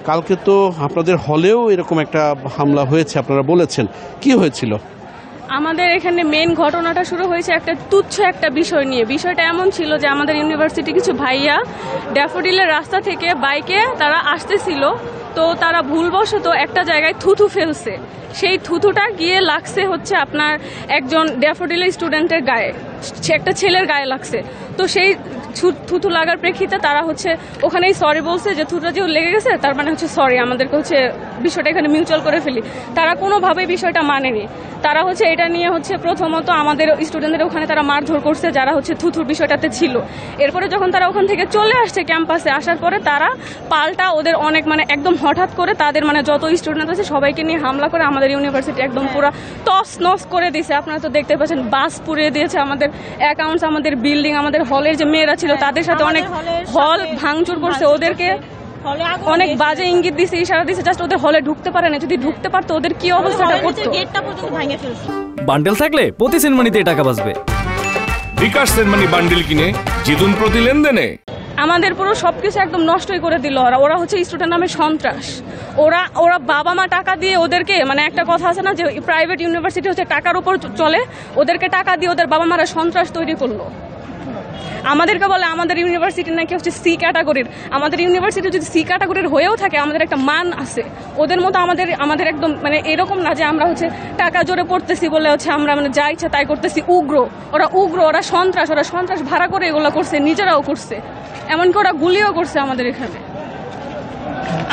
কালকে তো আপনাদের হলেও এরকম একটা হামলা হয়েছে, আপনারা বলেছেন, কি হয়েছিল? আমাদের এখানে মেন ঘটনাটা শুরু হয়েছে একটা তুচ্ছ একটা বিষয় নিয়ে। বিষয়টা এমন ছিল যে আমাদের ইউনিভার্সিটি কিছু ভাইয়া ড্যাফোডিলের রাস্তা থেকে বাইকে তারা আসতেছিল, তো তারা ভুলবশত একটা জায়গায় থুথু ফেলছে। সেই থুথুটা গিয়ে লাগছে হচ্ছে আপনার একজন ড্যাফোডিলের স্টুডেন্টের গায়ে, একটা ছেলের গায়ে লাগছে। তো সেই থুথু লাগার প্রেক্ষিতে তারা হচ্ছে ওখানেই সরি বলছে যে থুতুটা যে লেগে গেছে তার মানে হচ্ছে সরি, আমাদেরকে হচ্ছে বিষয়টা এখানে মিউচুয়াল করে ফেলি। তারা কোনোভাবেই বিষয়টা মানেনি। তারা হচ্ছে এটা নিয়ে হচ্ছে প্রথমত আমাদের স্টুডেন্টদের ওখানে তারা মারধর করছে যারা হচ্ছে থুথুর বিষয়টাতে ছিল। এরপরে যখন তারা ওখান থেকে চলে আসছে ক্যাম্পাসে, আসার পরে তারা পাল্টা ওদের অনেক মানে একদম হঠাৎ করে তাদের মানে যত স্টুডেন্ট আছে সবাইকে নিয়ে হামলা করে আমাদের ইউনিভার্সিটি একদম পুরো তস নস করে দিয়েছে। আপনারা তো দেখতে পাচ্ছেন, বাস পুড়িয়ে দিয়েছে, আমাদের অ্যাকাউন্টস, আমাদের বিল্ডিং, আমাদের হলের যে মেয়েরা ছিল তাদের সাথে অনেক হল ভাঙচুর করছে, ওদেরকে অনেক বাজে ইঙ্গিত দিছে, ইশারা দিছে, জাস্ট ওদের হলে ঢুকতে পারে না। যদি ঢুকতে পারতো ওদের কি অবস্থাটা করতো। বান্ডেল থাকলে প্রতি সেনমানিতে টাকা বাঁচবে। বিকাশ সেনমানি বান্ডেল কিনে জিতুন প্রতি লেনদেনে। আমাদের পুরো সবকিছু একদম নষ্টই করে দিল ওরা হচ্ছে স্টুডেন্ট নামে সন্ত্রাস। ওরা বাবা মা টাকা দিয়ে ওদেরকে, মানে একটা কথা আছে না যে প্রাইভেট ইউনিভার্সিটি হচ্ছে টাকার উপর চলে, ওদেরকে টাকা দিয়ে ওদের বাবা মারা সন্ত্রাস তৈরি করলো। আমাদেরকে বলে আমাদের ইউনিভার্সিটি নাকি হচ্ছে সি ক্যাটাগরির। আমাদের ইউনিভার্সিটি যদি সি ক্যাটাগরির হয়েও থাকে আমাদের একটা মান আছে। ওদের মতো আমাদের একদম মানে এরকম না যে আমরা হচ্ছে টাকা জোরে পড়তেছি বলে হচ্ছে আমরা মানে যা ইচ্ছা তাই করতেছি। উগ্র, ওরা সন্ত্রাস ভাড়া করে এগুলো করছে, নিজেরাও করছে, এমনকি ওরা গুলিও করছে আমাদের এখানে।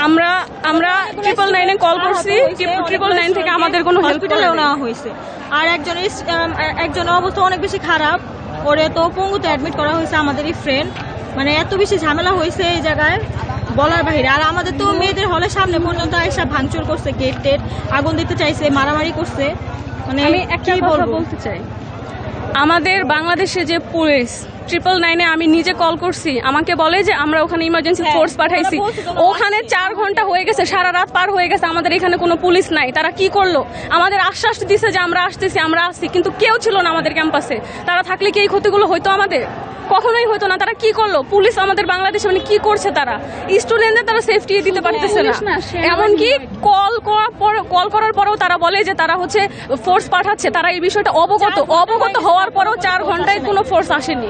আমরা 999 কল করছি, 999 থেকে আমাদের কোনো হসপিটালেও নেওয়া হয়েছে। আর একজনের অবস্থা অনেক বেশি খারাপ, ওরে তো পঙ্গুতে অ্যাডমিট করা হয়েছে আমাদেরই ফ্রেন্ড। মানে এত বেশি ঝামেলা হয়েছে এই জায়গায় বলার বাইরে। আর আমাদের তো মেয়েদের হলের সামনে পর্যন্ত এসে ভাঙচুর করছে, গেট আগুন দিতে চাইছে, মারামারি করছে। মানে আমি একটা কথা বলতে চাই, আমাদের বাংলাদেশে যে পুলিশ 999 আমি নিজে কল করছি, আমাকে বলে যে আমরা ওখানে ইমার্জেন্সি ফোর্স পাঠাইছি। ওখানে 4 ঘন্টা হয়ে গেছে, সারা রাত পার হয়ে গেছে, আমাদের এখানে কোনো পুলিশ নাই। তারা কি করলো? আমাদের আশ্বাস দিছে যে আমরা আসছি, কিন্তু কেউ ছিল না আমাদের ক্যাম্পাসে। তারা থাকলে কি এই ক্ষতিগুলো হইতো? আমাদের কখনোই হতো না। তারা কি করলো? পুলিশ আমাদের বাংলাদেশে মানে কি করছে? তারা স্টুডেন্টদের তারা সেফটি দিতে পারতেছে না। এমনকি কল করার পরেও তারা বলে যে তারা হচ্ছে ফোর্স পাঠাচ্ছে। তারা এই বিষয়টা অবগত হওয়ার পরেও 4 ঘন্টায় কোনো ফোর্স আসেনি।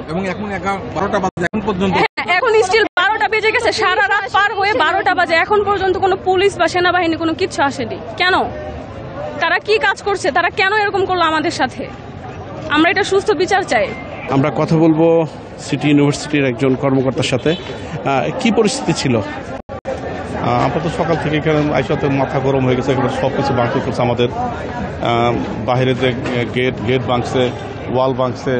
এখন স্টিল 12টা বেজে গেছে, সারা রাত পার হয়ে 12টা বাজে, এখন পর্যন্ত কোনো পুলিশ বা সেনাবাহিনী কোনো কিচ্ছু আসেনি। কেন? তারা কি কাজ করছে? তারা কেন এরকম করলো আমাদের সাথে? আমরা এটা সুস্থ বিচার চাই। আমরা কথা বলবো সিটি ইউনিভার্সিটির একজন কর্মকর্তার সাথে। কি পরিস্থিতি ছিল? আমরা তো সকাল থেকে এখানে আইসাতে মাথা গরম হয়ে গেছে, এখানে সব কিছু ভাঙচুর করছে। আমাদের বাইরে যে গেট ভাঙছে, ওয়াল ভাঙছে,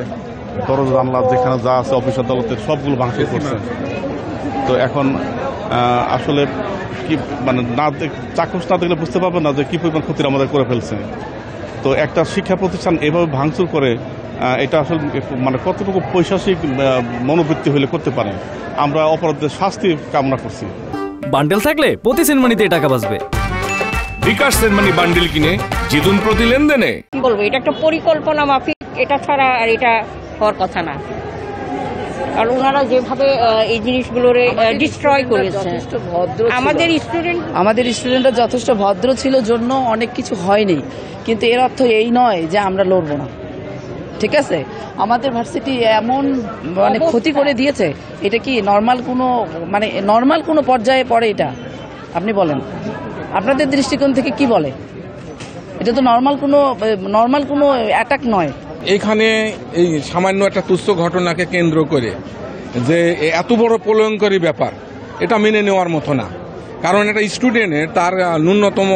দরজা জানলা যেখানে যা আছে অফিস আদালতের সবগুলো ভাঙচুর করছে। তো এখন আসলে কি মানে চাক্ষুষ না দেখলে বুঝতে পারবেন না যে কি পরিমাণ ক্ষতি আমাদের করে ফেলছে। তো একটা শিক্ষা প্রতিষ্ঠান এভাবে ভাঙচুর করে, এটা আসলে মানে কতটুকু পৈশাচিক মনোবৃত্তি হলে করতে পারে। আমরা অপরাধীদের শাস্তি কামনা করছি। বান্ডেল থাকলে প্রতি সেনমানিতে টাকা বাঁচবে। বিকাশ সেনমানি বান্ডেল কিনে জিতুন প্রতি লেনদেনে। কি বলবো, এটা একটা পরিকল্পনা মাফিক, এটা ছাড়া আর এটা হওয়ার কথা না। আর ওনারা যেভাবে এই জিনিসগুলোর ডিস্ট্রয় করেছে, আমাদের স্টুডেন্টরা যথেষ্ট ভদ্র ছিল জন্য অনেক কিছু হয়নি, কিন্তু এর অর্থ এই নয় যে আমরা লড়বো না। ঠিক আছে, আমাদের ভার্সিটি এমন মানে ক্ষতি করে দিয়েছে, এটা কি নর্মাল কোনো পর্যায়ে পড়ে? এটা আপনি বলেন, আপনাদের দৃষ্টিকোণ থেকে কি বলে? এটা তো নর্মাল কোনো অ্যাটাক নয়। এখানে এই সামান্য একটা তুচ্ছ ঘটনাকে কেন্দ্র করে যে এত বড় প্রলয়ঙ্করী ব্যাপার, এটা মেনে নেওয়ার মতো না। কারণ একটা স্টুডেন্টের তার ন্যূনতম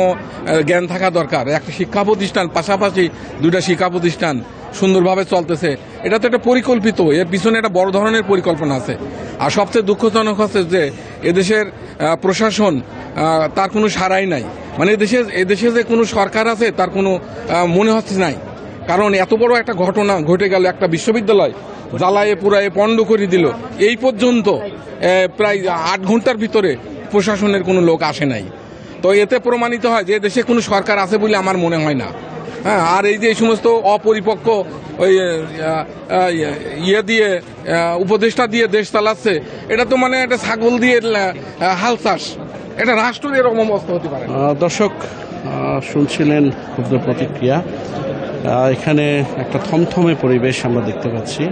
জ্ঞান থাকা দরকার। একটা শিক্ষা প্রতিষ্ঠান, পাশাপাশি 2টা শিক্ষা প্রতিষ্ঠান সুন্দরভাবে চলতেছে, এটা তো একটা পরিকল্পিত, এর পিছনে একটা বড় ধরনের পরিকল্পনা আছে। আর সবচেয়ে দুঃখজনক হচ্ছে যে এদেশের প্রশাসন তার কোনো সাড়াই নাই। মানে এদেশে যে কোনো সরকার আছে তার কোনো মনে হচ্ছে নাই। কারণ এত বড় একটা ঘটনা ঘটে গেল, একটা বিশ্ববিদ্যালয় জ্বালায়ে পুড়ায়ে পণ্ড করে দিল। এই পর্যন্ত প্রায় 8 ঘন্টার ভিতরে প্রশাসনের কোনো লোক আসে নাই। তো এতে প্রমাণিত হয় যে দেশে কোনো সরকার আছে বলে আমার মনে হয় না। হ্যাঁ, আর এই যে এই সমস্ত অপরিপক্ক ওই দিয়ে উপদেষ্টা দিয়ে দেশ চালাচ্ছে, এটা তো মানে একটা ছাগল দিয়ে হাল চাষ। এটা রাষ্ট্রের এরকম অবস্থা হতে পারে না। দর্শক শুনছিলেন ক্ষুব্ধ প্রতিক্রিয়া। এখানে একটা থমথমে পরিবেশ আমরা দেখতে পাচ্ছি।